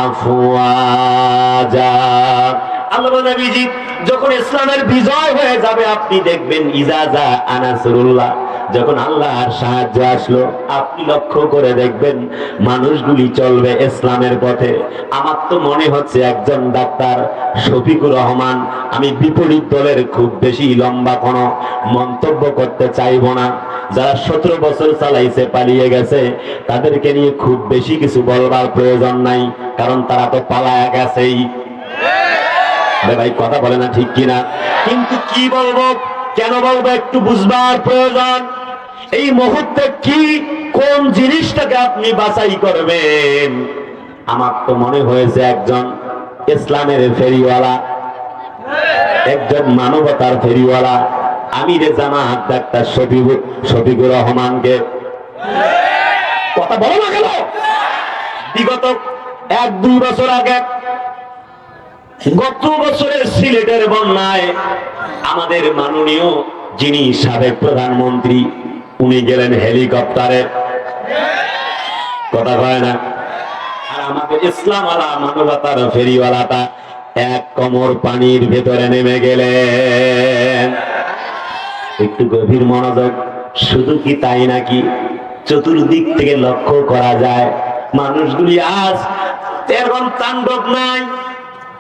আফওয়াজা। আল্লাহ নবীজি যখন ইসলামের বিজয় হয়ে যাবে আপনি দেখবেন ইজাজা আনাসরুল্লাহ, যখন আল্লাহর সাহায্য আসলো আপনি লক্ষ্য করে দেখবেন মানুষগুলি চলবে ইসলামের পথে। আমার তো মনে হচ্ছে একজন ডাক্তার শফিকুর রহমান, আমি বিপরীত দলের খুব বেশি লম্বা কোনো মন্তব্য করতে চাইবো না, যারা 17 বছর চালাইছে পালিয়ে গেছে তাদেরকে নিয়ে খুব বেশি কিছু বলবার প্রয়োজন নাই, কারণ তারা তো পালায়া গেছেই। ভাই কথা বলে না ঠিক কিনা? কিন্তু কি বলবো, কেন বলবো একটু বুঝবার প্রয়োজন। এই মুহূর্তে কি কোন জিনিসটাকে আপনি বাছাই করবেন? আমার তো মনে হয়েছে একজন ইসলামের ফেরিওয়ালা, একজন মানবতার ফেরিওয়ালা আমিরে জামাত ডাক্তার শফিকুর রহমানকে। কথা বলো না কেন? বিগত 1-2 বছর আগে, গত বছরের সিলেটের বন্যায় আমাদের মাননীয় যিনি সাবেক প্রধানমন্ত্রী উনি গেলেন হেলিকপ্টারে। কথা হয় না? আর আমাদের ইসলাম আলা মানবতার ফেরিওয়ালাটা এক কোমর পানির ভেতরে নেমে গেলেন। একটু গভীর মনোযোগ। শুধু কি তাই নাকি, চতুর্দিক থেকে লক্ষ্য করা যায় মানুষগুলি আজ এরকম তাণ্ডব নাই,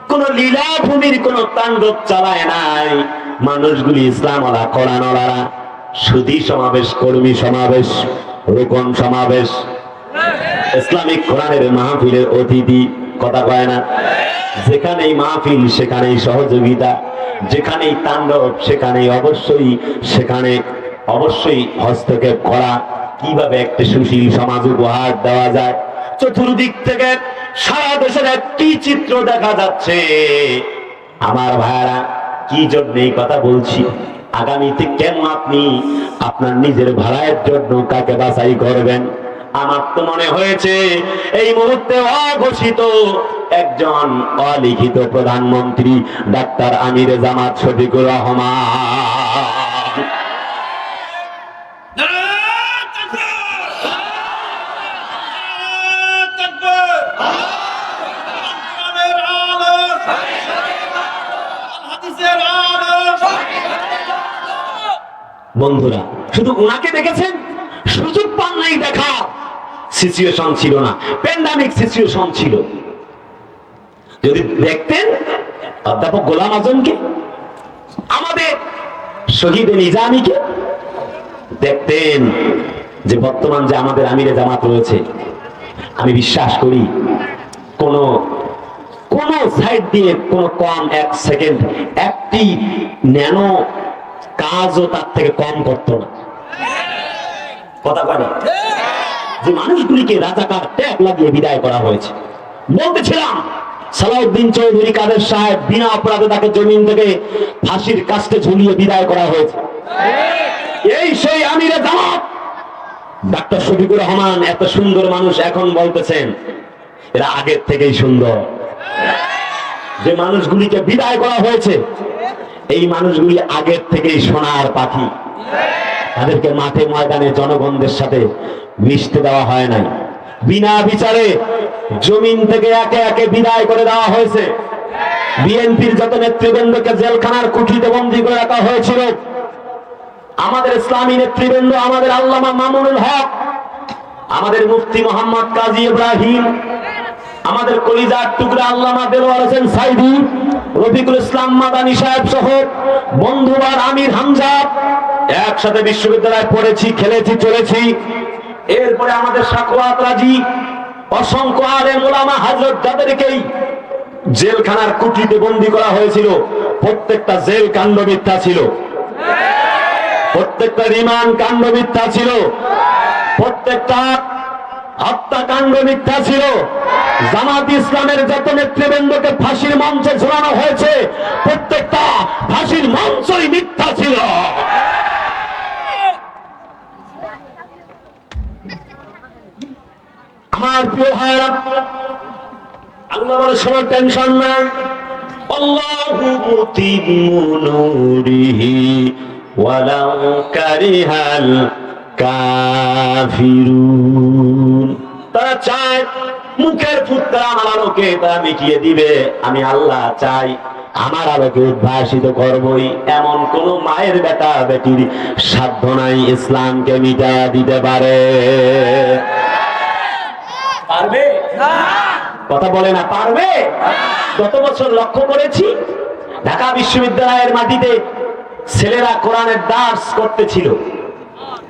কোন লীলাভূমির কোন তাণ্ডব চালায় নাই। মানুষগুলি ইসলাম ওলা কোরআন ওলারা সুধী সমাবেশ, কর্মী সমাবেশ, রোকন সমাবেশ, ইসলামিক কোরআনের মাহফিলের অতিথি। কথা কয় না? যেখানেই মাহফিল সেখানেই সহযোগিতা, যেখানেই তাণ্ডব সেখানে অবশ্যই হস্তক্ষেপ করা, কিভাবে একটা সুশীল সমাজ উপহার দেওয়া যায়। চতুর্দিক থেকে সারা দেশের একটি চিত্র দেখা যাচ্ছে। আমার ভাইরা, কি জন্য এই কথা বলছি? আগামীতে কেন আপনি আপনার নিজের ভাড়ার জন্য কাকে বাছাই করবেন? আমার তো মনে হয়েছে এই মুহূর্তে অঘোষিত একজন অলিখিত প্রধানমন্ত্রী ডাক্তার আমিরে জামাত শফিকুর রহমান। বন্ধুরা, শুধু ওনাকে দেখেছেন, সুযোগ পান নাই দেখা। সিচুয়েশন ছিল না, প্যান্ডামিক সিচুয়েশন ছিল। যদি দেখতেন অধ্যাপক গোলাম আজমকে, আমাদের শহীদ নিজামীকে, দেখতেন যে বর্তমান যে আমাদের আমিরে জামাত রয়েছে, আমি বিশ্বাস করি কোন সাইড দিয়ে কোন কম 1 সেকেন্ড একটি ন্যানো কাজও তার থেকে কম করতো না। কথা বলে যে মানুষগুলিকে রাজাকার ট্যাগ লাগিয়ে বিদায় করা হয়েছে। বলতেছিলাম সালাউদ্দিন চৌধুরী কাদের সাহেব বিনা অপরাধে তাকে জমিন থেকে ফাঁসির কাস্টে ঝুলিয়ে বিদায় করা হয়েছে। এই সেই আমিরে জামাত ডাক্তার শফিকুর রহমান, এত সুন্দর মানুষ, এখন বলতেছেন এরা আগের থেকেই সুন্দর। যে মানুষগুলিকে বিদায় করা হয়েছে এই মানুষগুলি আগের থেকেই সোনার পাখি। তাদেরকে মাঠে ময়দানে জনগণদের সাথে মিশতে দেওয়া হয় নাই, বিনা বিচারে জমিন থেকে একে একে বিদায় করে দেওয়া হয়েছে। বিএনপির যত নেতৃবৃন্দকে জেলখানার কুঠিতে বন্দী করে রাখা হয়েছিল, আমাদের ইসলামী নেতৃবৃন্দ, আমাদের আল্লামা মামুনুল হক, আমাদের মুফতি মোহাম্মদ কাজী ইব্রাহিম, আমাদের কলিজার টুকরা আল্লামা দেলোয়ার হোসেন সাইদি, রফিকুল ইসলাম মাদানী সাহেব সহ বন্ধুবার আমির হামজা একসাথে বিশ্ববিদ্যালয়ে পড়েছি, খেলেছি, চলেছি। এরপরে আমাদের সাকওয়াত রাজি, অসংখ্য আলেম ওলামা হযরত, যাদেরকেই জেলখানার কুঠিতে বন্দী করা হয়েছিল, প্রত্যেকটা জেল কাণ্ড মিথ্যা ছিল, প্রত্যেকটা রিমান্ড কাণ্ড মিথ্যা ছিল, প্রত্যেকটা হত্যাকাণ্ড মিথ্যা ছিল। জামাত ইসলামের যত নেতৃবৃন্দকে ফাঁসির মঞ্চে ঝুলানো হয়েছে প্রত্যেকটা ফাঁসির মঞ্চই মিথ্যা ছিল। আমার প্রিয় ভাইরা, আল্লাহ বলে সবার টেনশন নাই। আল্লাহু মুতিম্মু নূরিহি ওয়ালাউ কারিহাল কাফিরুন। তারা চাই মুখের ফুৎকার আমার আলোকে তা মিটিয়ে দিবে, আমি আল্লাহ চাই আমার আলোকে উদ্ভাসিত করবই, এমন কোন মায়ের বেটা বেটির সাধ্য নাই ইসলামকে মিটা দিতে পারে? পারবে? কথা বলে না পারবে? গত বছর লক্ষ্য করেছি ঢাকা বিশ্ববিদ্যালয়ের মাটিতে ছেলেরা কোরআনের দার্স করতেছিল,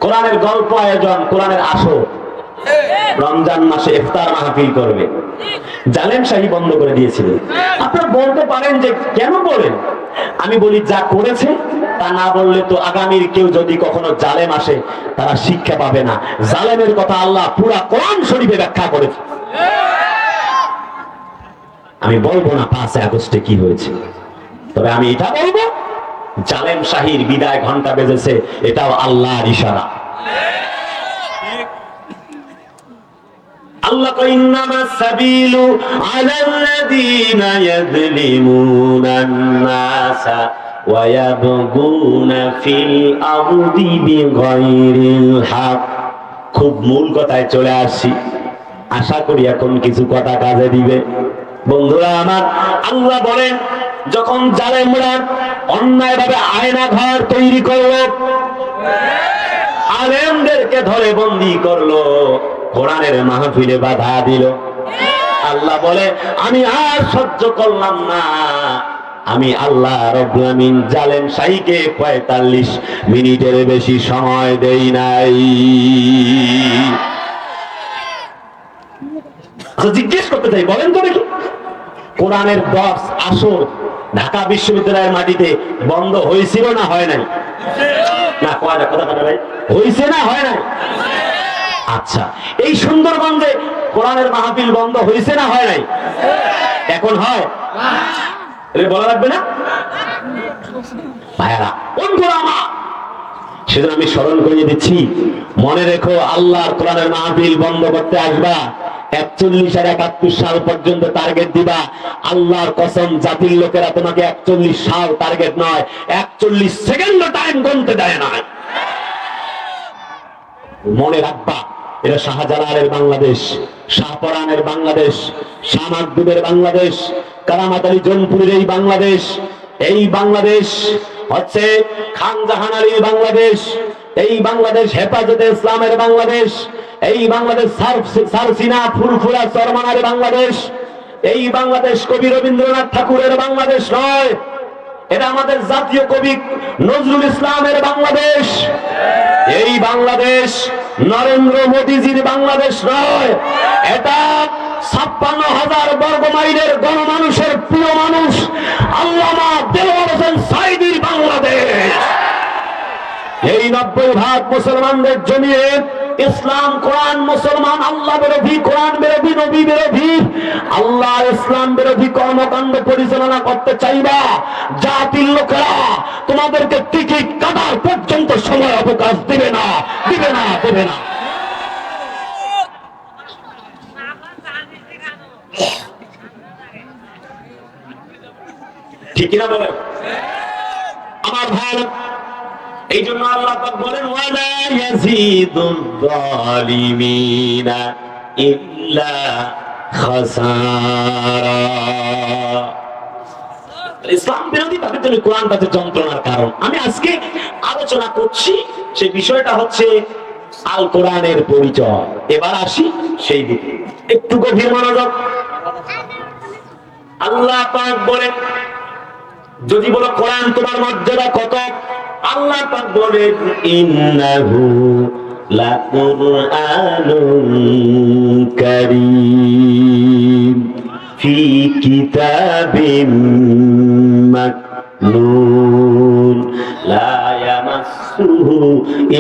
কোরআনের গল্প আয়োজন, কোরআনের আসর, রমজান মাসে ইফতার মাহফিল করবে, জালেম শাহী বন্ধ করে দিয়েছিল। আপনারা বলতে পারেন যে কেন বলেন, আমি বলি যা করেছে তা না বললে তো আগামীর কেউ যদি কখনো জালেম আসে তারা শিক্ষা পাবে না। জালেমের কথা আল্লাহ পুরা কোরআন শরীফে ব্যাখ্যা করেছে। আমি বলবো না 5 আগস্টে কি হয়েছে, তবে আমি এটা বলবো জালেম শাহীর বিদায় ঘন্টা বেজেছে, এটাও আল্লাহর ইশারা। আল্লাহ কয় ইন্নামাস সাবিলু আলাল্লাযীনা ইয়াযলিমুনান নাসা ওয়া ইয়াবগুনা ফিল আরদি বিগাইরিল হক। খুব মূল কথায় চলে আসি, আশা করি এখন কিছু কথা কাজে দিবে। বন্ধুরা আমার, আল্লাহ বলেন যখন জালেমরা অন্যায়ভাবে আয়না ঘর তৈরি করলো, আলেমদেরকে ধরে বন্দী করলো, কোরআনের মাহফিলে বাধা দিল, আল্লাহ বলে আমি আর সহ্য করলাম না, আমি আল্লাহ রব্বুল আমিন জালেম শাহীকে 45 মিনিটের বেশি সময় দেই নাই। জিজ্ঞেস করতে চাই, বলেন তো দেখি কোরআনের দর্স আসর ঢাকা বিশ্ববিদ্যালয়ের মাটিতে বন্ধ হয়েছিল না হয় নাই? না কথা কথা ভাই, হয়েছে না হয় নাই? আচ্ছা, এই সুন্দরগঞ্জে কোরআনের মাহফিল বন্ধ হয়েছে না হয় নাই? এখন হয়? বলা লাগবে না ভাইয়ারা, সেজন্য আমি স্মরণ করিয়ে দিচ্ছি, মনে রেখো আল্লাহর কোরআনের মাহফিল বন্ধ করতে আসবা 41 আর 71 সাল পর্যন্ত টার্গেট দিবা। আল্লাহর কসম, জাতির লোকেরা তোমাকে 41 সাল টার্গেট নয়, 41 সেকেন্ড টাইম গুনতে দেয় না। মনে রাখবা, এটা শাহজালালের বাংলাদেশ, শাহপরানের বাংলাদেশ, শাহ মাকদুমের বাংলাদেশ, কারামাত আলী জোনপুরের এই বাংলাদেশ, এই বাংলাদেশ হচ্ছে খান জাহান আলীর বাংলাদেশ, এই বাংলাদেশ হেফাজতে ইসলামের বাংলাদেশ, এই বাংলাদেশ সারসিনা ফুরফুরা চরমানের বাংলাদেশ, এই বাংলাদেশ কবি রবীন্দ্রনাথ ঠাকুরের বাংলাদেশ নয়, এটা আমাদের জাতীয় কবি নজরুল ইসলামের বাংলাদেশ। এই বাংলাদেশ নরেন্দ্র মোদীজির বাংলাদেশ নয়, এটা 56,000 বর্গ মাইলের গণমানুষের প্রিয় মানুষ আল্লামা দেলোয়ার হোসেন সাঈদীর বাংলাদেশ। এই 90% মুসলমানদের জমিয়ে ইসলাম কোরআন মুসলমান আল্লাহ বিরোধী, কোরআন বিরোধী, নবী বিরোধী, আল্লাহ ইসলাম বিরোধী কর্মকাণ্ড পরিচালনা করতে চাইবা, জাতির লোকেরা তোমাদেরকে টিকিট কাটার পর্যন্ত সময় অবকাশ দিবে না, দিবে না, দেবে না। ঠিক না বলে আমার ভাই? এই জন্য আল্লাহ পাক বলেন ওয়ালা ইয়াজিদুল যালিমিনা ইল্লা খাসারা। ইসলাম বিরোধী তাদের জন্য কোরআন তাদের যন্ত্রণার কারণ। আমি আজকে আলোচনা করছি সেই বিষয়টা হচ্ছে আল কোরআনের পরিচয়। এবার আসি সেই দিকে, একটু গভীর মনোযোগ। আল্লাহ পাক বলেন, যদি বলো কোরআন তোমার মর্যাদা কত, আল্লাহ পাক বলেন ইন্নাহু লাকুরআনুন কারীম ফি কিতাবিম মাকনুন লা ইয়ামাসসুহু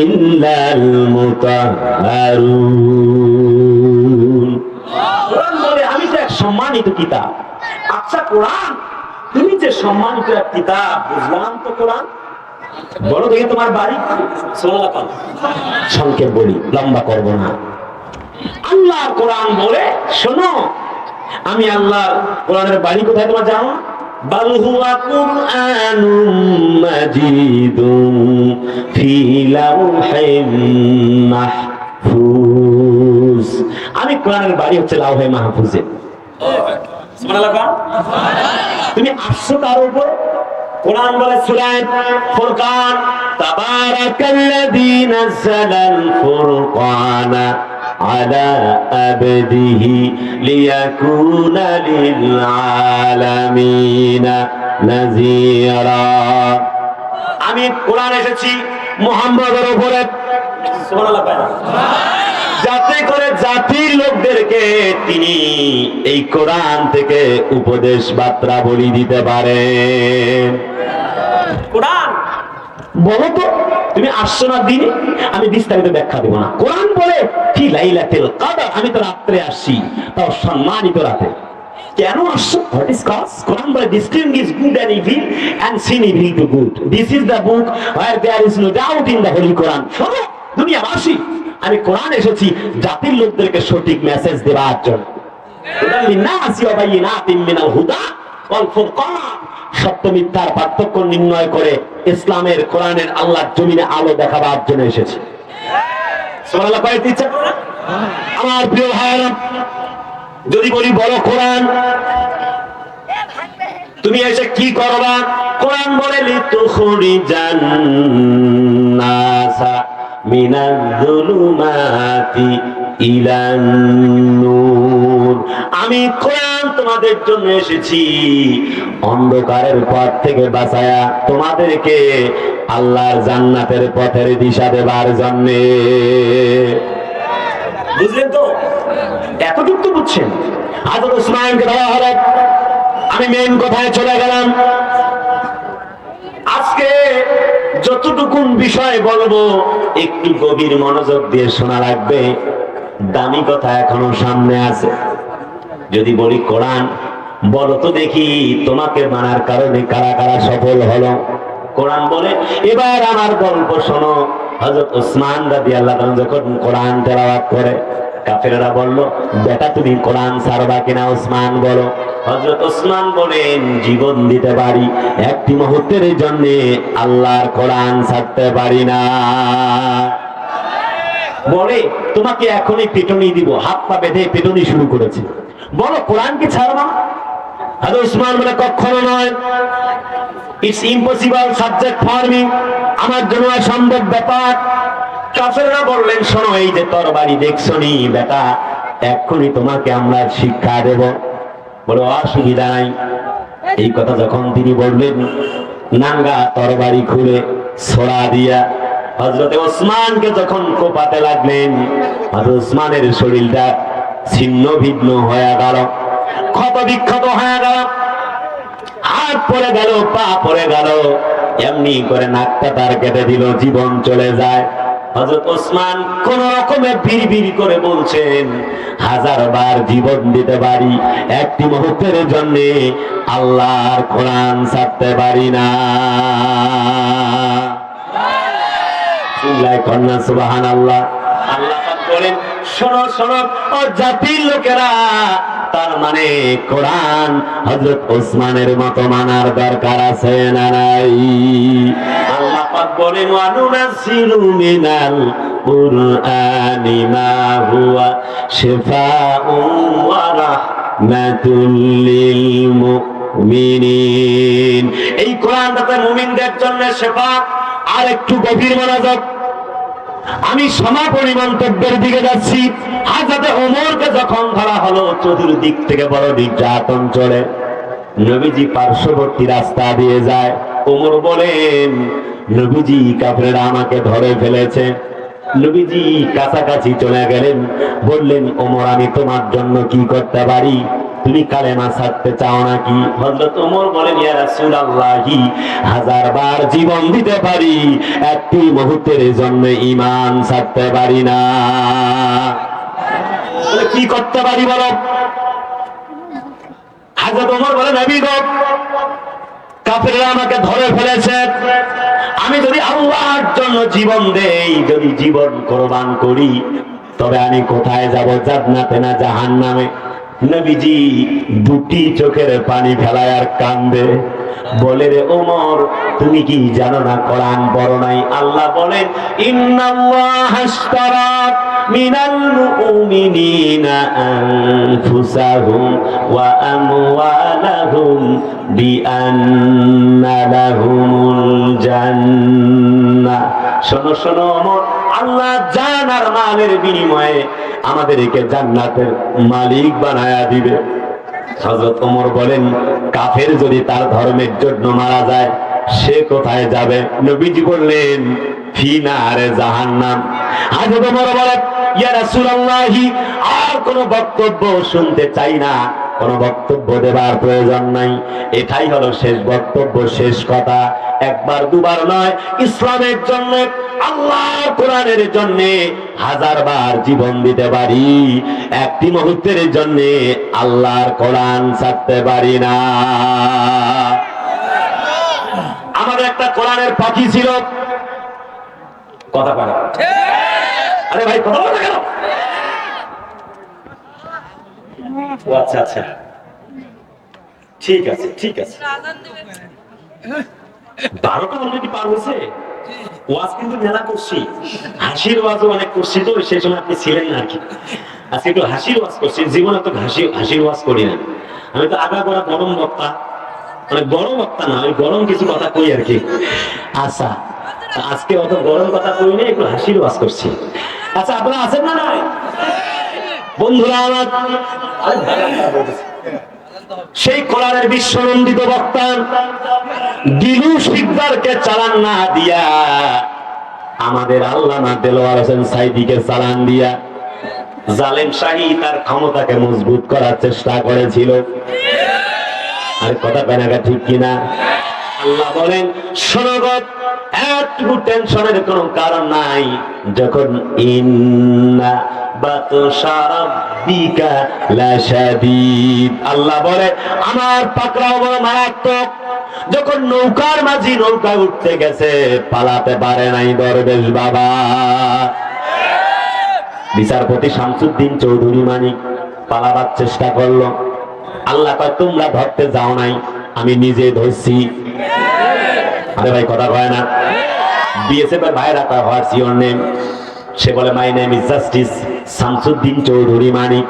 ইল্লাল মুতাহহারুন। কোরআন বলে আমি তো এক সম্মানিত কিতাব। আচ্ছা কোরআন, তুমি যে সম্মানিত এক কিতাব, বুঝলাম তো কোরআন, বলো দেখে তোমার বাড়ি। সংক্ষেপ বলি, লম্বা করব না। আল্লাহ কোরআন বলে শোনো, আমি আল্লাহ কোরআনের বাড়ি কোথায় তোমার জানো? বাল হুয়া কুরআনুম মাজিদুন ফি লাওহিম মাহফুজ। মাহফুজ। আমি কোরআনের বাড়ি হচ্ছে লাউহে মাহফুজে। তুমি আসছো কার উপর? কোরআন বলে সূরা ফুরকান, তাবারাকাল্লাযী নাযালাল ফুরকানা আলা আবদিহি লিয়াকুনা লিল আলামিনা নাযীরা। আমি কোরআন এসেছি মুহাম্মদের উপরে, সুবহানাল্লাহ, যাতে করে জাতির লোকদেরকে তিনি এই কোরআন থেকে উপদেশ বার্তা বলি দিতে পারে। কোরআন বলো তো, তুমি আসছো না দিনে, আমি বিস্তারিত ব্যাখ্যা দেব না। কোরআন বলে কি লাইলাতুল কদর, আমি তো রাত্রে আসছি, তাও সম্মানিত রাতে। কেন আসছো? What is cause? কোরআন বলে distinguish good and evil and sin evil to good. This is the book where there is no doubt in the holy Quran. শোনো দুনিয়াবাসী, আমি কোরআন এসেছি জাতির লোকদেরকে সঠিক মেসেজ দেওয়ার জন্য। সত্য মিথ্যার পার্থক্য নির্ণয় করে ইসলামের, কোরআনের, আল্লাহর জমিনে আলো দেখাবার জন্য এসেছি। সুবহানাল্লাহ কয়েকটি ইচ্ছা করে আমার প্রিয় ভাইরা, যদি বলি বলো কোরআন, তুমি এসে কি করবা? কোরআন বলে লিতুখরিজান নাসা মিনাজ-জুলুমাতি ইলান নূর। আমি কোরআন তোমাদের জন্য এসেছি অন্ধকারের পথ থেকে বাঁচায়া তোমাদেরকে আল্লাহর জান্নাতের পথের দিশা দেবার জন্য। বুঝলেন তো? এতটুকু তো বুঝছেন। হযরত উসমানকে ধরা হলো। আমি মেন কথায় চলে গেলাম। আজকে যতটুকুন বিষয় বলবো একটু গভীর মনোযোগ দিয়ে শোনা লাগবে। দামি কথা এখনো সামনে আছে। যদি বলি কোরআন বলো তো দেখি তোমাকে মানার কারণে কারা কারা সফল হলো। কোরআন বলে এবার আমার গল্প শোনো। হযরত উসমান রাদিয়াল্লাহু আনহু যখন কোরআন তেলাওয়াত করে, কাফেররা বলল, বেটা তুমি কোরআন ছাড়বা কিনা? উসমান বলো। হযরত উসমান বলেন, জীবন দিতে পারি, একটি মুহূর্তের জন্য আল্লাহর কোরআন ছাড়তে পারি না। বলে তোমাকে এখনই পিটুনি দিব। হাত পা বেঁধে পিটুনি শুরু করেছে। বলো কোরআন কি ছাড়বা? হযরত উসমান বলে, কখনো নয়, it's impossible subject for me, আমার জন্য অসম্ভব ব্যাপার। কাফেররা বললেন, শোনো, এই যে তরবারি দেখছো নি বেটা, এক্ষুনি তোমাকে আমরা শিক্ষা দেব। বলো অসুবিধা নাই। এই কথা যখন তিনি বললেন, নাঙ্গা তরবারি খুলে ছোড়া দিয়া হযরত ওসমানকে যখন কোপাতে লাগলেন, হযরত ওসমানের শরীরটা ছিন্ন ভিন্ন হয়ে গেল, ক্ষত বিক্ষত হয়ে গেল, হাত পড়ে গেল, পা পড়ে গেল, এমনি করে নাকটা তার কেটে দিল, জীবন চলে যায়। হযরত ওসমান কোন রকমে বিড়বিড় করে বলছেন, হাজার বার জীবন দিতে পারি, একটি মুহূর্তের জন্য আল্লাহর কোরআন ছাড়তে পারি না। কন্যা সুবহানাল্লাহ। আল্লাহ পাক বলেন, শোনো শোনো ও জাতির লোকেরা, তার মানে কোরআন হযরত ওসমানের মতো মানার দরকার আছে না নাই? আল্লাহ পাক বলেন, ওয়া নুনাজ্জিলু মিনাল কুরআনি মা হুয়া শিফাউন ওয়া রাহমাতুল লিল মুমিনিন। এই কোরআনটাতে মুমিনদের জন্য শিফা। আর একটু গভীর মনোযোগ। আমি সমাপনী মন্তব্যের দিকে যাচ্ছি। হযরত ওমরকে যখন ধরা হলো, চতুর্দিক থেকে বড় নির্যাতন চলে, নবীজি পার্শ্ববর্তী রাস্তা দিয়ে যায়। ওমর বলেন, নবীজি কাফেররা আমাকে ধরে ফেলেছে। নবীজি কাছাকাছি চলে গেলেন, বললেন, ওমর আমি তোমার জন্য কি করতে পারি? তুমি কালেমা ছাড়তে চাও নাকি? হযরত ওমর বলেন, ইয়া রাসূলুল্লাহি, হাজার বার জীবন দিতে পারি, একটি মুহূর্তের জন্য ঈমান ছাড়তে পারি না। কি করতে পারি বলো? হযরত ওমর বলেন, নবী গো, কাফেররা আমাকে ধরে ফেলেছে, আমি যদি আল্লাহর জন্য জীবন দেই, যদি জীবন কোরবান করি, তবে আমি কোথায় যাব? জান্নাতে না জাহান্নামে? নবীজি দুটি চোখের পানি ফেলায় আর কান্দে। বলে, রে ওমর, তুমি কি জানো না কোরআন পড়ো নাই? আল্লাহ বলেন, ইন্নাল্লাহা আশতারা মিনাল মুমিনিনা আনফুসাহুম ওয়া আমওয়ালাহুম বিআন্না লাহুমুল জান্নাহ। শোনো শোনো ওমর, আল্লাহ জান আর মালের বিনিময়ে আমাদেরকে জান্নাতের মালিক বানায়া দিবে। হযরত ওমর বলেন, কাফের যদি তার ধর্মের জন্য মারা যায় সে কোথায় যাবে? নবীজি বললেন, ফি নারে জাহান্নাম। হযরত ওমর বলেন, ইয়া রাসূলুল্লাহ, আর কোনো বক্তব্য শুনতে চাই না, কোনো বক্তব্য দেবার প্রয়োজন নাই, এটাই হলো শেষ বক্তব্য, শেষ কথা। একবার দুবার নয়, ইসলামের জন্য, আল্লাহর কোরআনের জন্য হাজারবার জীবন দিতে পারি, একটি মুহূর্তের জন্য আল্লাহর কোরআন ছাড়তে পারি না। আমাদের একটা কোরআনের পাখি ছিল, কথা বলে, আরে ভাই কথা বলে কেন? আচ্ছা আচ্ছা, ঠিক আছে ঠিক আছে। 12টা অলরেডি পার হয়েছে। ওয়াজ কিন্তু মেলা করছি, হাসির ওয়াজও অনেক করছি, তো সেই সময় আপনি ছিলেন না আর কি। আজকে একটু হাসির ওয়াজ করছি, জীবনে তো হাসির ওয়াজ করি না। আমি তো আগা গোড়া গরম বক্তা, মানে গরম বক্তা না, ওই গরম কিছু কথা কই আর কি। আচ্ছা, আজকে অত গরম কথা কই না, একটু হাসির ওয়াজ করছি। আচ্ছা, আপনারা আছেন না নাই বন্ধুরা আমার? সেই কোরআনের বিশ্বনন্দিত বক্তা দিলু শিকদারকে চালান না দিয়া, আমাদের আল্লামা দেলোয়ার হোসেন সাইদিকে চালান দিয়া জালেম শাহী তার ক্ষমতাকে মজবুত করার চেষ্টা করেছিল। আর কথা বেনাগা ঠিক কিনা? আল্লাহ বলেন, শোনগত, একটু টেনশনের কোনো কারণ নাই। যখন ইন্না বাতশা রাব্বিকা লাশাদীদ, আল্লাহ বলে আমার পাকড়াও বড় মারাত্মক। যখন নৌকার মাঝি নৌকায় উঠতে গেছে, পালাতে পারে নাই দরবেশ বাবা। বিচারপতি শামসুদ্দিন চৌধুরী মানিক পালাবার চেষ্টা করলো। আল্লাহ কয়, তোমরা ধরতে যাও নাই, আমি নিজে ধরছি। আরে ভাই কথা কয় না? বিএসএফ এর ভাইরা কয়, হোয়াটস ইওর নেম? সে বলে, my name is justice Shamsuddin Chowdhury Manik,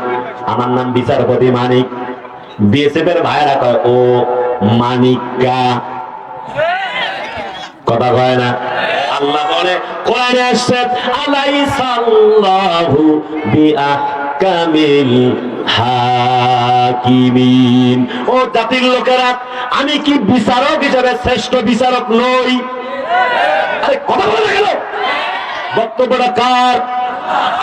আমার নাম বিচারপতি মানিক। বিএসএফ এর ভাইরা কয়, ও মানিকা। কথা কয় না? আল্লাহ বলে, কোরআনে আসছে, আলাইসাল্লাহু বিআহকামিল হাকিমিন। ও জাতির লোকেরা, আমি কি বিচারক হিসেবে শ্রেষ্ঠ বিচারক নই? আরে কথা বলে গেল, বক্তব্যটা কার?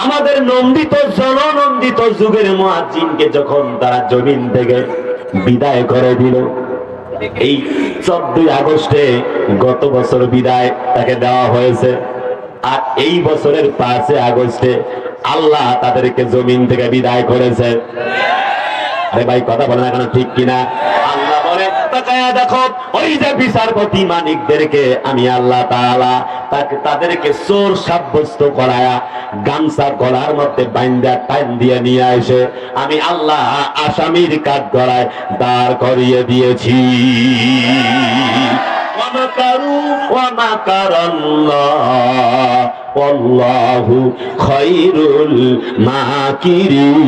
আমাদের নন্দিত জননন্দিত যুগের মুয়াজ্জিনকে যখন তারা জমিন থেকে বিদায় করে দিল, এই 14 আগস্টে গত বছর বিদায় তাকে দেওয়া হয়েছে, আর এই বছরের 5 আগস্টে আল্লাহ তাদেরকে জমিন থেকে বিদায় করেছে। আরে ভাই কথা বলে না কেন, ঠিক কিনা? আল্লাহ বলে, তাকায়া দেখো, ওই যে বিচারপতি মানিকদেরকে আমি আল্লাহ তাআলা তাদেরকে চোর সাব্যস্ত করায়া গামছা গলার মধ্যে বাইন্দা টাইম দিয়ে নিয়ে এসে আমি আল্লাহ আসামির কাঠ গড়ায় দাঁড় করিয়ে দিয়েছি। আল্লাহু খায়রুল মাকিরিন।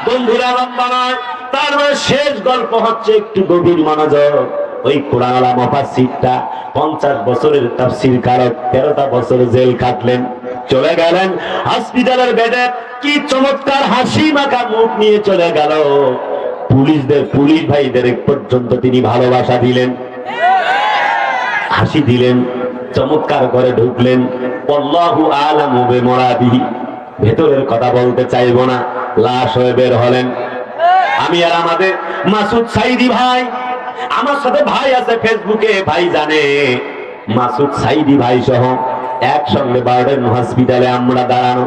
বন্ধুরা, লম্বা নয়, তার শেষ গল্প হচ্ছে, একটু গভীর মনোযোগ। ওই কোরআনওয়ালা মুফাসসিরটা 50 বছরের তাফসীর কারক 13টা বছর জেল কাটলেন, চলে গেলেন হসপিটালের বেডে। কি চমৎকার হাসি মাখা মুখ নিয়ে চলে গেল। পুলিশ ভাইদের পর্যন্ত তিনি ভালোবাসা দিলেন, হাসি দিলেন, চমৎকার করে ঢুকলেন। আল্লাহু আ'লামু বিমুরাদিহি, ভেতরের কথা বলতে চাইবো না, লাশ হয়ে বের হলেন। আমি আর আমাদের মাসুদ সাইদি ভাই, আমার সাথে ভাই আছে ফেসবুকে, ভাই জানে, মাসুদ সাইদি ভাই সহ একসঙ্গে বারডেন হসপিটালে আমরা দাঁড়ানো।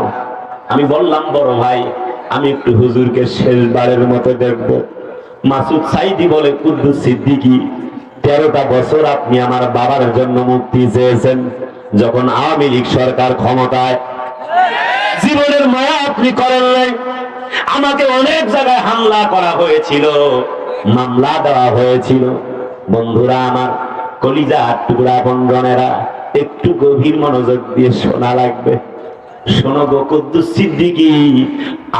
আমি বললাম, বড় ভাই, আমি একটু হুজুরকে শেষবারের মতো দেখব। মাসুদ সাইদি বলে, কুদ্দুস সিদ্দিকী, 13টা বছর আপনি আমার বাবার জন্য মুক্তি চেয়েছেন, যখন আওয়ামী লীগ সরকার ক্ষমতায়, জীবনের মায়া আপনি করেন নাই। আমাকে অনেক জায়গায় হামলা করা হয়েছিল, মামলা দেওয়া হয়েছিল। বন্ধুরা আমার, কলিজার টুকরা বন্ধনেরা, একটু গভীর মনোযোগ দিয়ে শোনা লাগবে। শোনো গো কুদ্দুস সিদ্দিকী,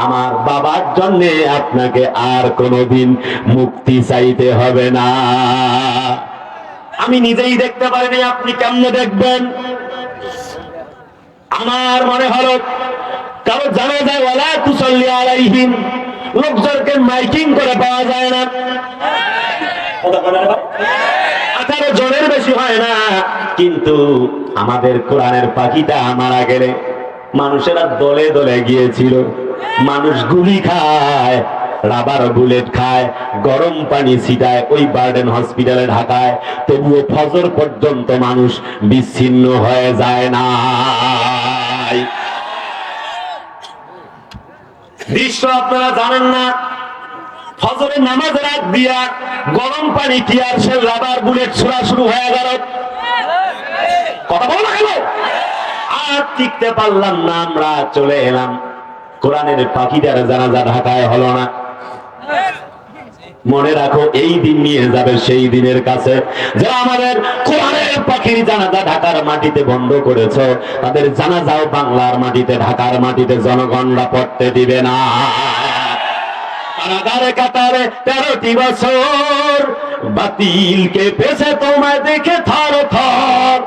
আমার বাবার জন্য আপনাকে আর কোনোদিন মুক্তি চাইতে হবে না। আমি নিজেই দেখতে পারিনি, আপনি কেমনে দেখবেন? আমার মনে হলো কারো জানা যায় ওয়ালা তুসাল্লি আলাইহিম, লোকজনকে মাইকিং করে পাওয়া যায় না, 18 জনের বেশি হয় না, কিন্তু আমাদের কোরআনের পাখিটা মারা গেলে মানুষেরা দলে দলে গিয়েছিল। মানুষ গুলি খায়, রাবার বুলেট খায়, গরম পানি ছিটায় ওই বার্ডেন হসপিটালে ঢাকায়, তবুও ফজর পর্যন্ত মানুষ বিচ্ছিন্ন হয়ে যায় না। দৃশ্য আপনারা জানেন না, ফজরের নামাজের আগ দিয়া গরম পানি কি আর সে রাবার বুলেট ছোড়া শুরু হয়ে গেল। কথা বল না কেন? আর টিকতে পারলাম না, আমরা চলে এলাম। কোরআনের পাখিটার জানাজা ঢাকায় হলো না। মনে রাখো, এই দিন নিয়ে যাবে সেই দিনের কাছে যারা আমাদের কোরআনের পাখির জানাজা ঢাকার মাটিতে বন্ধ করেছ, তাদের জানাজাও বাংলার মাটিতে, ঢাকার মাটিতে জনগণরা পড়তে দিবে না। কারাগারে কাতারে 13টি বছর বাতিলকে পেছে তোমায় দেখে থর থর।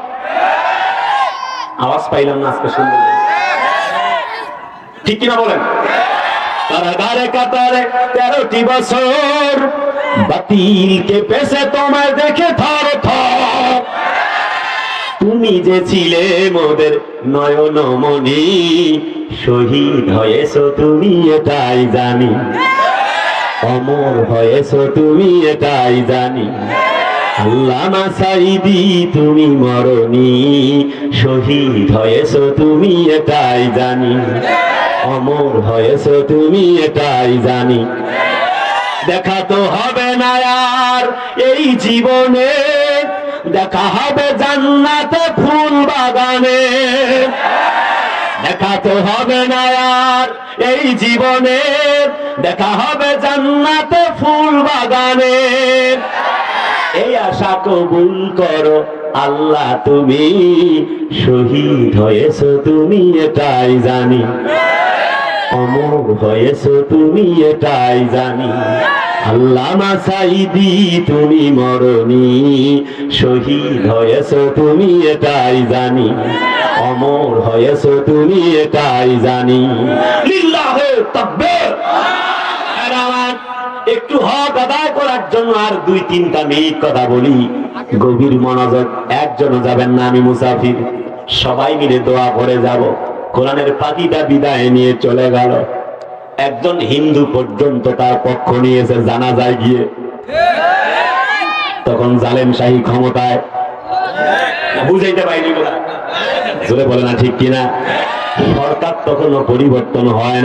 আওয়াজ পাইলাম না আজকে, সুন্দর ঠিক কিনা বলেন? কারাগারে কাতারে 13টি বছর বাতিলকে পেছে তোমায় দেখে থর থর। তুমি যে ছিলে মোদের নয়নমণি, শহীদ হয়েছো তুমি এটাই জানি, অমর হয়েছো তুমি এটাই জানি। আল্লামা সাঈদী তুমি মরনি, শহীদ হয়েছো তুমি এটাই জানি, অমর হয়েছো তুমি এটাই জানি। দেখা তো হবে না আর এই জীবনে, দেখা হবে জান্নাতে ফুল বাগানে। দেখা তো হবে না আর এই জীবনে, দেখা হবে জান্নাতে ফুল বাগানে। এই আশা কবুল করো আল্লাহ তুমি, শহীদ হয়েছো তুমি এটাই জানি, অমর হয়েছো তুমি এটাই জানি। আল্লামা সাঈদী তুমি মরনি, শহীদ হয়েছো তুমি এটাই জানি, অমর হয়েছো তুমি এটাই জানি। লিল্লাহে তাকবীর। একটু হক আদায় করার জন্য আর 2-3টা মিনিট কথা বলি, গভীর মনোযোগ। একজনও যাবেন না, আমি মুসাফির, সবাই মিলে দোয়া করে যাব। কোরআনের পাখিটা বিদায় নিয়ে চলে গেল। একজন হিন্দু পর্যন্ত তার পক্ষ নিয়েছে জানাজায় গিয়ে। তখন জালেম শাহী ক্ষমতায়, বুঝাইতে পারিনি বলে বলে না, ঠিক কিনা? সরকার তখনও পরিবর্তন হয় না।